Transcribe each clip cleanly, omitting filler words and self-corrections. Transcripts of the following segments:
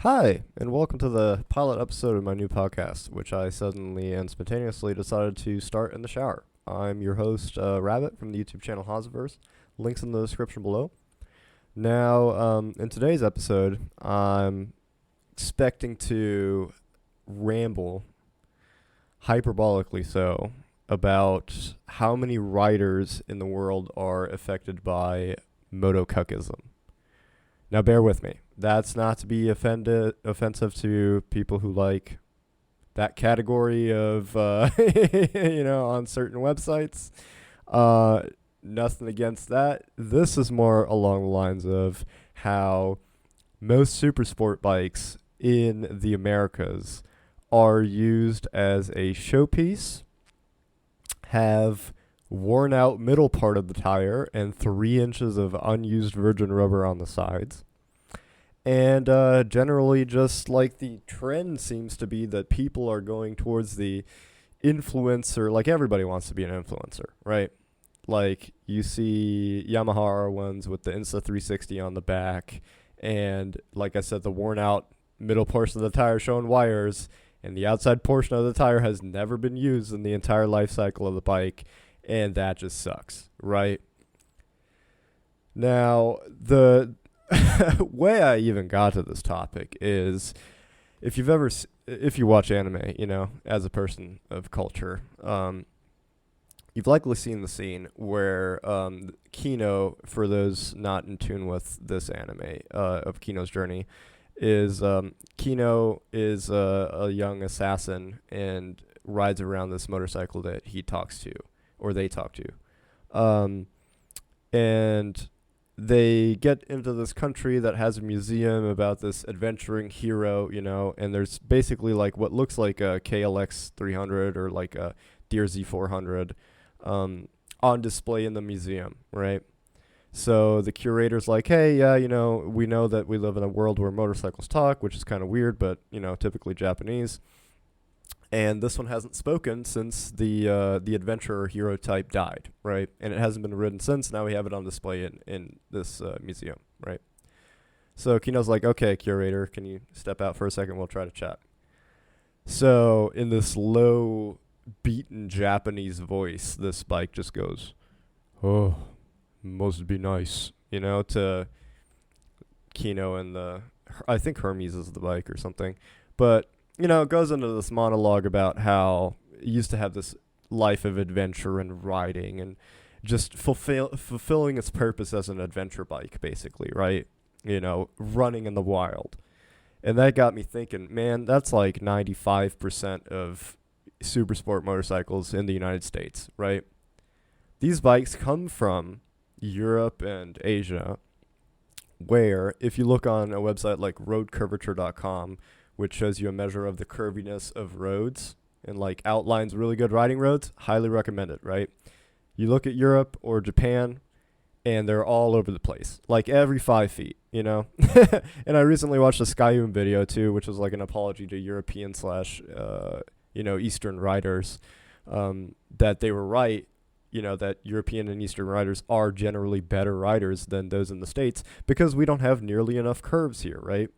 Hi, and welcome to the pilot episode of my new podcast, which I suddenly and spontaneously decided to start in the shower. I'm your host, Rabbit, from the YouTube channel Haziverse. Links in the description below. Now, in today's episode, I'm expecting to ramble, hyperbolically so, about how many writers in the world are affected by motocuckism. Now, bear with me. That's not to be offensive to people who like that category of, on certain websites. Nothing against that. This is more along the lines of how most super sport bikes in the Americas are used as a showpiece, have worn out middle part of the tire and 3 inches of unused virgin rubber on the sides. And generally, just like the trend seems to be that people are going towards the influencer, like everybody wants to be an influencer, right? Like you see Yamaha R1s with the Insta360 on the back, and like I said, the worn out middle portion of the tire showing wires, and the outside portion of the tire has never been used in the entire life cycle of the bike, and that just sucks, right? Now, the way I even got to this topic is if you watch anime, as a person of culture, you've likely seen the scene where Kino, for those not in tune with this anime of Kino's journey, is Kino is a young assassin and rides around this motorcycle that he talks to, or they talk to, and they get into this country that has a museum about this adventuring hero, and there's basically like what looks like a KLX 300 or like a Deer Z400 on display in the museum, right? So the curator's like, hey, yeah, we know that we live in a world where motorcycles talk, which is kind of weird, but, typically Japanese. And this one hasn't spoken since the adventurer hero type died, right? And it hasn't been ridden since. Now we have it on display in this museum, right? So Kino's like, okay, curator, can you step out for a second? We'll try to chat. So in this low, beaten Japanese voice, this bike just goes, oh, must be nice, to Kino and I think Hermes is the bike or something. But it goes into this monologue about how it used to have this life of adventure and riding and just fulfilling its purpose as an adventure bike, basically, right? Running in the wild. And that got me thinking, man, that's like 95% of super sport motorcycles in the United States, right? These bikes come from Europe and Asia, where if you look on a website like roadcurvature.com, which shows you a measure of the curviness of roads and like outlines really good riding roads, highly recommend it, right? You look at Europe or Japan, and they're all over the place, like every 5 feet, And I recently watched a Skyum video too, which was like an apology to European / Eastern riders, that they were right, that European and Eastern riders are generally better riders than those in the States because we don't have nearly enough curves here, right?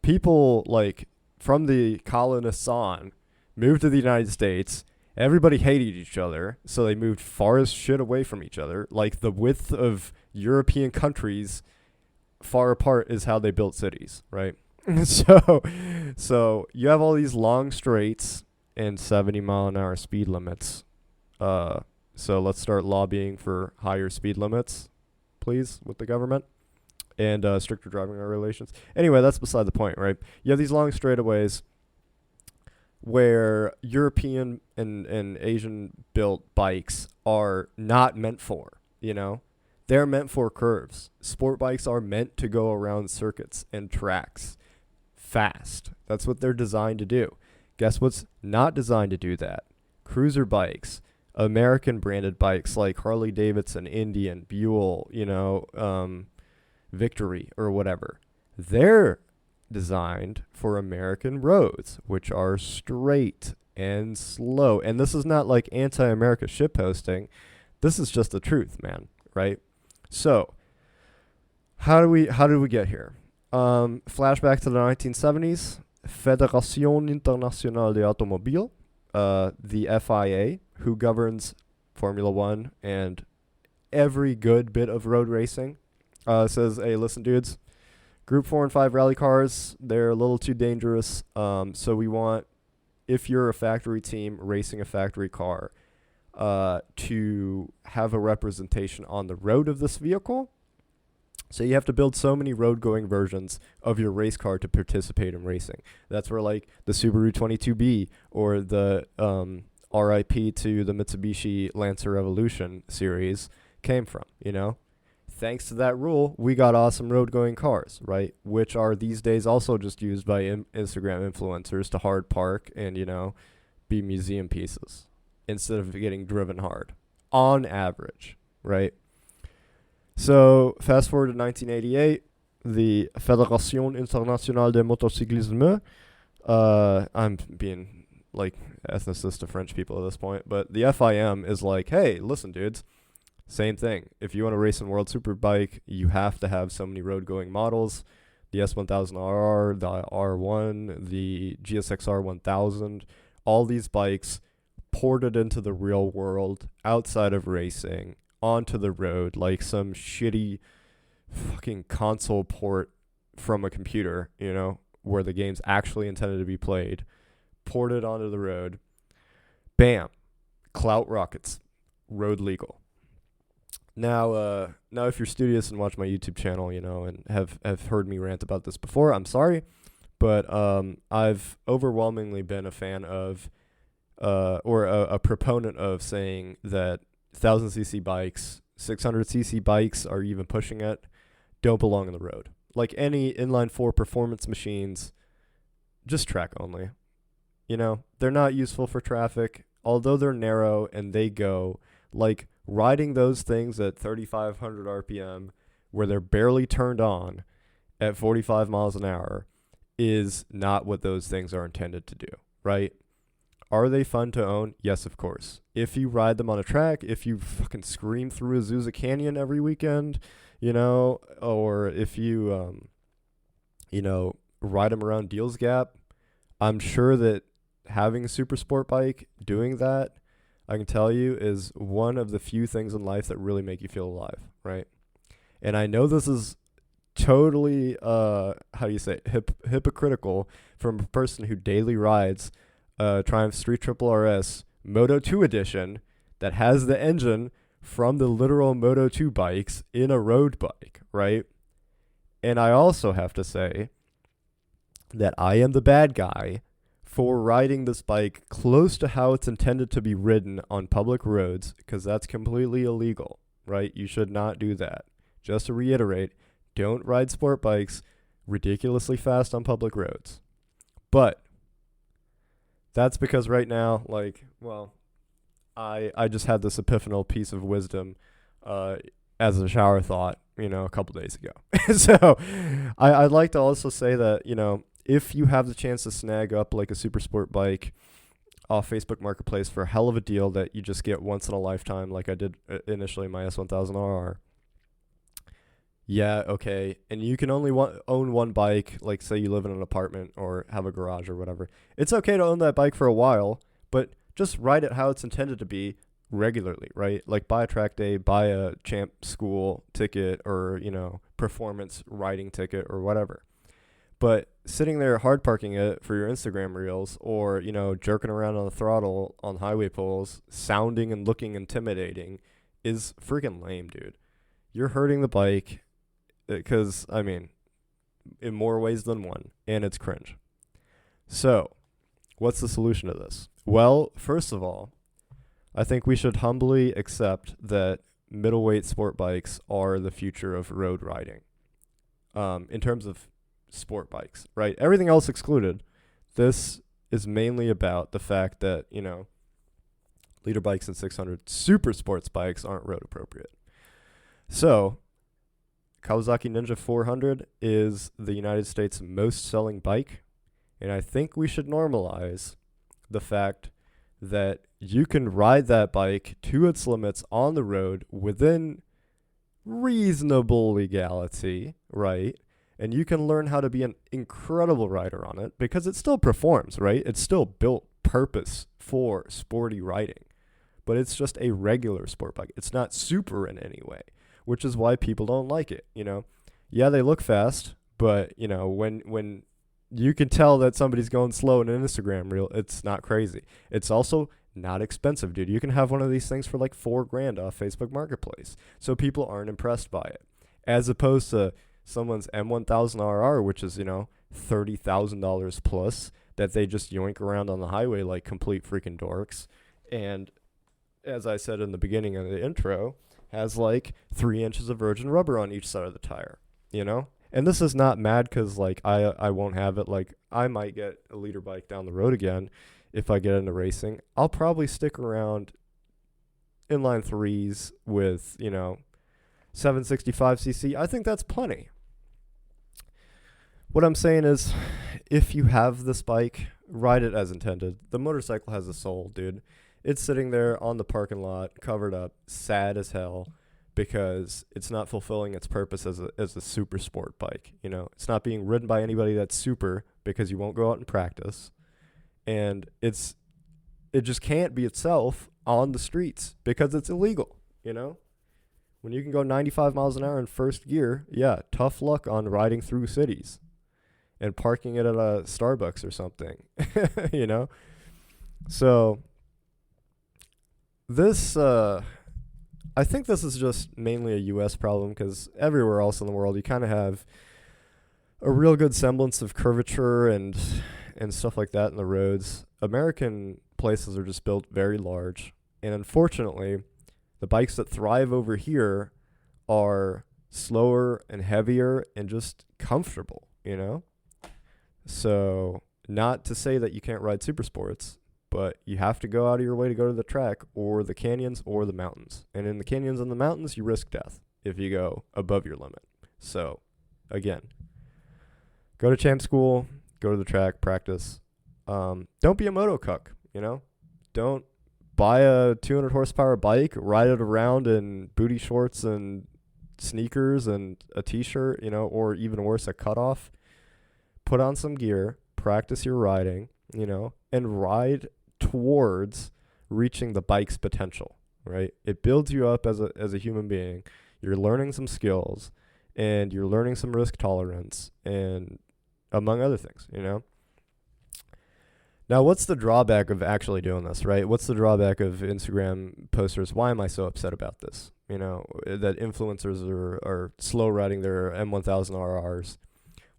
People like from the colonists on moved to the United States. Everybody hated each other, so they moved far as shit away from each other. Like the width of European countries far apart is how they built cities, right? So you have all these long straights and 70-mile-an-hour speed limits. So let's start lobbying for higher speed limits, please, with the government. And stricter driving regulations. Anyway, that's beside the point, right? You have these long straightaways where European and Asian-built bikes are not meant for, They're meant for curves. Sport bikes are meant to go around circuits and tracks fast. That's what they're designed to do. Guess what's not designed to do that? Cruiser bikes, American-branded bikes like Harley-Davidson, Indian, Buell, Victory or whatever. They're designed for American roads, which are straight and slow. And this is not like anti-America shitposting. This is just the truth, man, right? So, how did we get here? Flashback to the 1970s. Fédération Internationale de Automobile, the FIA, who governs Formula One and every good bit of road racing, says, hey, listen, dudes, Group 4 and 5 rally cars, they're a little too dangerous. So we want, if you're a factory team racing a factory car, to have a representation on the road of this vehicle. So you have to build so many road-going versions of your race car to participate in racing. That's where, like, the Subaru 22B or the RIP to the Mitsubishi Lancer Revolution series came from, you know? Thanks to that rule, we got awesome road-going cars, right? Which are these days also just used by Instagram influencers to hard park and, you know, be museum pieces instead of getting driven hard, on average, right? So fast forward to 1988, the Fédération Internationale de Motorcyclisme, I'm being like ethnicist to French people at this point, but the FIM is like, hey, listen, dudes, same thing. If you want to race in World Superbike, you have to have so many road-going models. The S1000RR, the R1, the GSX-R 1000, all these bikes ported into the real world, outside of racing, onto the road, like some shitty fucking console port from a computer, you know, where the game's actually intended to be played, ported onto the road. Bam. Clout rockets. Road legal. Now if you're studious and watch my YouTube channel, you know, and have heard me rant about this before, I'm sorry, but I've overwhelmingly been a fan of, or a proponent of saying that 1000cc bikes, 600cc bikes, or even pushing it, don't belong on the road. Like any inline 4 performance machines, just track only. You know, they're not useful for traffic, although they're narrow and they go, like, riding those things at 3,500 RPM where they're barely turned on at 45 miles an hour is not what those things are intended to do, right? Are they fun to own? Yes, of course. If you ride them on a track, if you fucking scream through Azusa Canyon every weekend, you know, or if you, you know, ride them around Deals Gap, I'm sure that having a super sport bike, doing that, I can tell you, is one of the few things in life that really make you feel alive, right? And I know this is totally, hypocritical from a person who daily rides Triumph Street Triple RS Moto 2 edition that has the engine from the literal Moto 2 bikes in a road bike, right? And I also have to say that I am the bad guy for riding this bike close to how it's intended to be ridden on public roads, because that's completely illegal, right? You should not do that. Just to reiterate, don't ride sport bikes ridiculously fast on public roads. But that's because right now, like, well, I just had this epiphanal piece of wisdom as a shower thought, you know, a couple days ago. So I'd like to also say that, you know, if you have the chance to snag up like a super sport bike off Facebook Marketplace for a hell of a deal that you just get once in a lifetime, like I did initially my S1000RR, yeah, okay, and you can only own one bike, like say you live in an apartment or have a garage or whatever, it's okay to own that bike for a while, but just ride it how it's intended to be regularly, right? Like buy a track day, buy a champ school ticket, or, you know, performance riding ticket or whatever. But sitting there hard parking it for your Instagram reels, or, you know, jerking around on the throttle on highway poles, sounding and looking intimidating, is freaking lame, dude. You're hurting the bike, because, I mean, in more ways than one, and it's cringe. So, what's the solution to this? Well, first of all, I think we should humbly accept that middleweight sport bikes are the future of road riding. In terms of sport bikes, right? Everything else excluded. This is mainly about the fact that, you know, leader bikes and 600 super sports bikes aren't road appropriate. So, Kawasaki Ninja 400 is the United States' most selling bike, and I think we should normalize the fact that you can ride that bike to its limits on the road within reasonable legality, right? And you can learn how to be an incredible rider on it because it still performs, right? It's still built purpose for sporty riding, but it's just a regular sport bike. It's not super in any way, which is why people don't like it, you know? Yeah, they look fast, but, you know, when you can tell that somebody's going slow in an Instagram reel, it's not crazy. It's also not expensive, dude. You can have one of these things for like $4,000 off Facebook Marketplace. So people aren't impressed by it. As opposed to someone's M1000RR, which is, you know, $30,000 plus, that they just yoink around on the highway like complete freaking dorks. And as I said in the beginning of the intro, has like 3 inches of virgin rubber on each side of the tire, you know? And this is not mad because, like, I won't have it. Like, I might get a liter bike down the road again if I get into racing. I'll probably stick around inline 3s with, you know, 765cc. I think that's plenty. What I'm saying is, if you have this bike, ride it as intended. The motorcycle has a soul, dude. It's sitting there on the parking lot, covered up, sad as hell, because it's not fulfilling its purpose as a super sport bike. You know, it's not being ridden by anybody that's super because you won't go out and practice. And it just can't be itself on the streets because it's illegal, you know? When you can go 95 miles an hour in first gear, yeah, tough luck on riding through cities and parking it at a Starbucks or something, you know? So this, I think this is just mainly a U.S. problem because everywhere else in the world you kind of have a real good semblance of curvature and stuff like that in the roads. American places are just built very large, and unfortunately, the bikes that thrive over here are slower and heavier and just comfortable, you know? So, not to say that you can't ride super sports, but you have to go out of your way to go to the track or the canyons or the mountains. And in the canyons and the mountains, you risk death if you go above your limit. So, again, go to champ school, go to the track, practice. Don't be a moto cuck, you know? Don't buy a 200 horsepower bike, ride it around in booty shorts and sneakers and a t-shirt, you know, or even worse, a cutoff. Put on some gear, practice your riding, you know, and ride towards reaching the bike's potential, right? It builds you up as a human being. You're learning some skills and you're learning some risk tolerance and among other things, you know? Now, what's the drawback of actually doing this, right? What's the drawback of Instagram posters? Why am I so upset about this? You know, that influencers are slow riding their M1000RRs.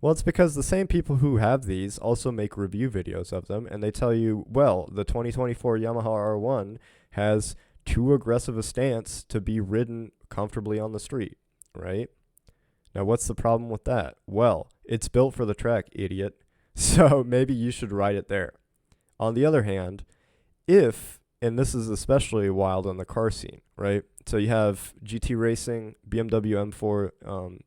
Well, it's because the same people who have these also make review videos of them, and they tell you, well, the 2024 Yamaha R1 has too aggressive a stance to be ridden comfortably on the street, right? Now, what's the problem with that? Well, it's built for the track, idiot. So maybe you should ride it there. On the other hand, if, and this is especially wild on the car scene, right? So you have GT Racing, BMW M4,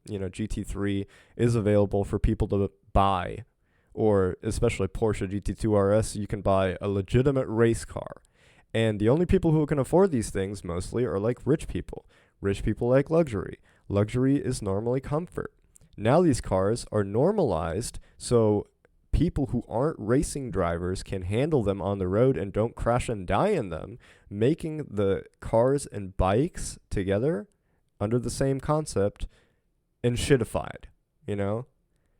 GT3 is available for people to buy, or especially Porsche GT2 RS, you can buy a legitimate race car. And the only people who can afford these things mostly are like rich people. Rich people like luxury. Luxury is normally comfort. Now these cars are normalized, so people who aren't racing drivers can handle them on the road and don't crash and die in them, making the cars and bikes together under the same concept enshittified, you know?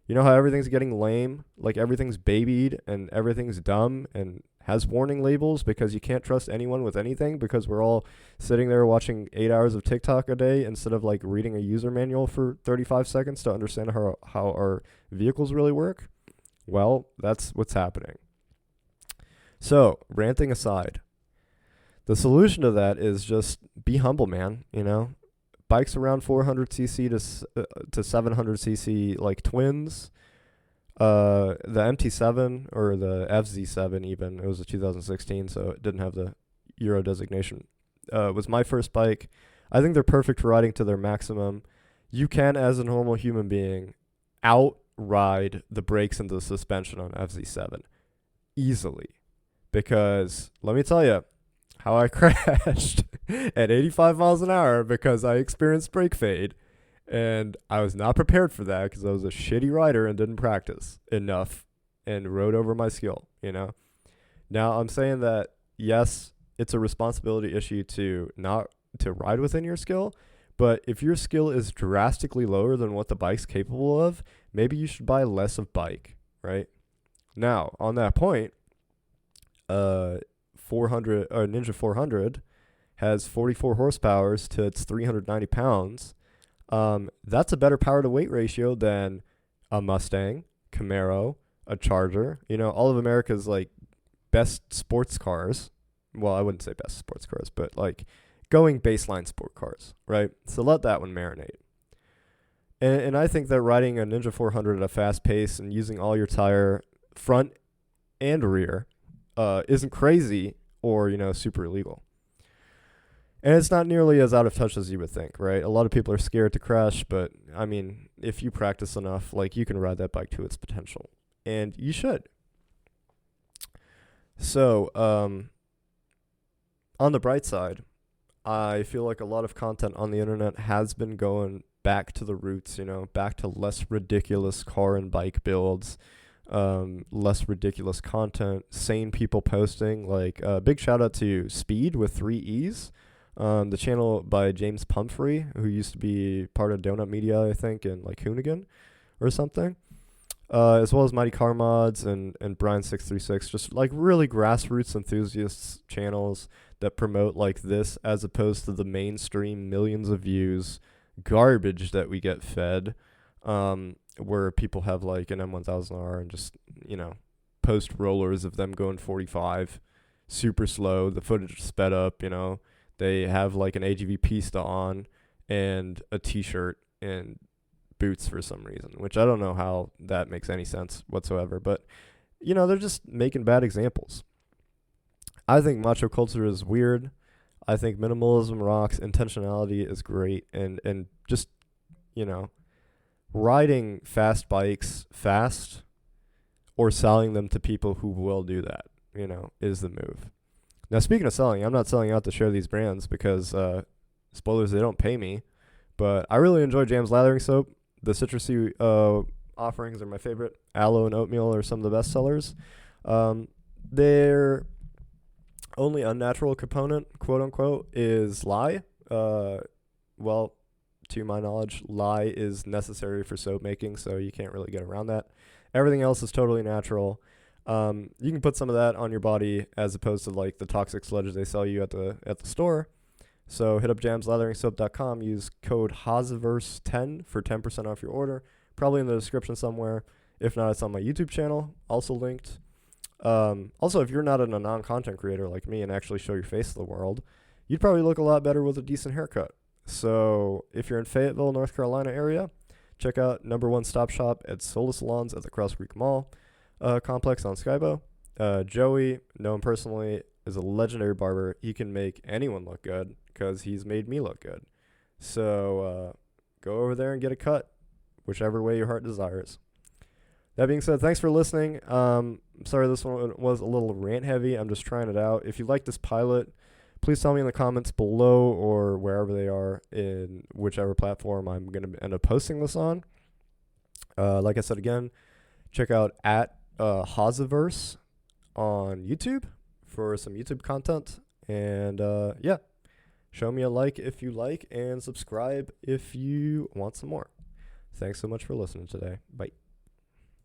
You know how everything's getting lame, like everything's babied and everything's dumb and has warning labels because you can't trust anyone with anything because we're all sitting there watching 8 hours of TikTok a day instead of like reading a user manual for 35 seconds to understand how our vehicles really work? Well, that's what's happening. So, ranting aside, the solution to that is just be humble, man, you know? Bikes around 400cc to 700cc like twins. The MT7 or the FZ7 even, it was a 2016, so it didn't have the Euro designation. Was my first bike. I think they're perfect for riding to their maximum. You can, as a normal human being, outride the brakes and the suspension on FZ7 easily. Because, let me tell you, how I crashed at 85 miles an hour because I experienced brake fade. And I was not prepared for that because I was a shitty rider and didn't practice enough and rode over my skill, you know? Now, I'm saying that, yes, it's a responsibility issue to not to ride within your skill, but if your skill is drastically lower than what the bike's capable of, maybe you should buy less of bike, right? Now, on that point, 400 Ninja 400 has 44 horsepower to its 390 pounds. That's a better power to weight ratio than a Mustang, Camaro, a Charger. You know, all of America's like best sports cars. Well, I wouldn't say best sports cars, but like going baseline sport cars, right? So let that one marinate. And I think that riding a Ninja 400 at a fast pace and using all your tire, front and rear, isn't crazy or, you know, super illegal. And it's not nearly as out of touch as you would think, right? A lot of people are scared to crash, but, I mean, if you practice enough, like, you can ride that bike to its potential. And you should. So, on the bright side, I feel like a lot of content on the internet has been going back to the roots, you know, back to less ridiculous car and bike builds, less ridiculous content, sane people posting. Like, big shout out to Speed with 3 E's. The channel by James Pumphrey, who used to be part of Donut Media, I think, and like Hoonigan or something, as well as Mighty Car Mods and Brian636, just like really grassroots enthusiasts channels that promote like this as opposed to the mainstream millions of views garbage that we get fed, where people have like an M1000R and just, you know, post rollers of them going 45 super slow, the footage is sped up, you know. They have like an AGV Pista on and a t-shirt and boots for some reason, which I don't know how that makes any sense whatsoever. But, you know, they're just making bad examples. I think macho culture is weird. I think minimalism rocks. Intentionality is great. And just, you know, riding fast bikes fast or selling them to people who will do that, you know, is the move. Now, speaking of selling, I'm not selling out to share these brands because, spoilers, they don't pay me. But I really enjoy Jam's Lathering Soap. The citrusy offerings are my favorite. Aloe and oatmeal are some of the best sellers. Their only unnatural component, quote unquote, is lye. Well, to my knowledge, lye is necessary for soap making, so you can't really get around that. Everything else is totally natural. You can put some of that on your body as opposed to like the toxic sludge they sell you at the store. So hit up jamslatheringsoap.com, use code HAZAVERSE10 for 10% off your order. Probably in the description somewhere. If not, it's on my YouTube channel, also linked. Also, if you're not a non-content creator like me and actually show your face to the world, you'd probably look a lot better with a decent haircut. So if you're in Fayetteville, North Carolina area, check out #1 Stop Shop at Sola Salons at the Cross Creek Mall complex on Skybo. Joey, know him personally, is a legendary barber. He can make anyone look good because he's made me look good. So go over there and get a cut, whichever way your heart desires. That being said, thanks for listening. Sorry this one was a little rant heavy. I'm just trying it out. If you like this pilot, please tell me in the comments below or wherever they are in whichever platform I'm going to end up posting this on. Like I said again, check out at Hazaverse on YouTube for some YouTube content. And yeah, show me a like if you like and subscribe if you want some more. Thanks so much for listening today. Bye.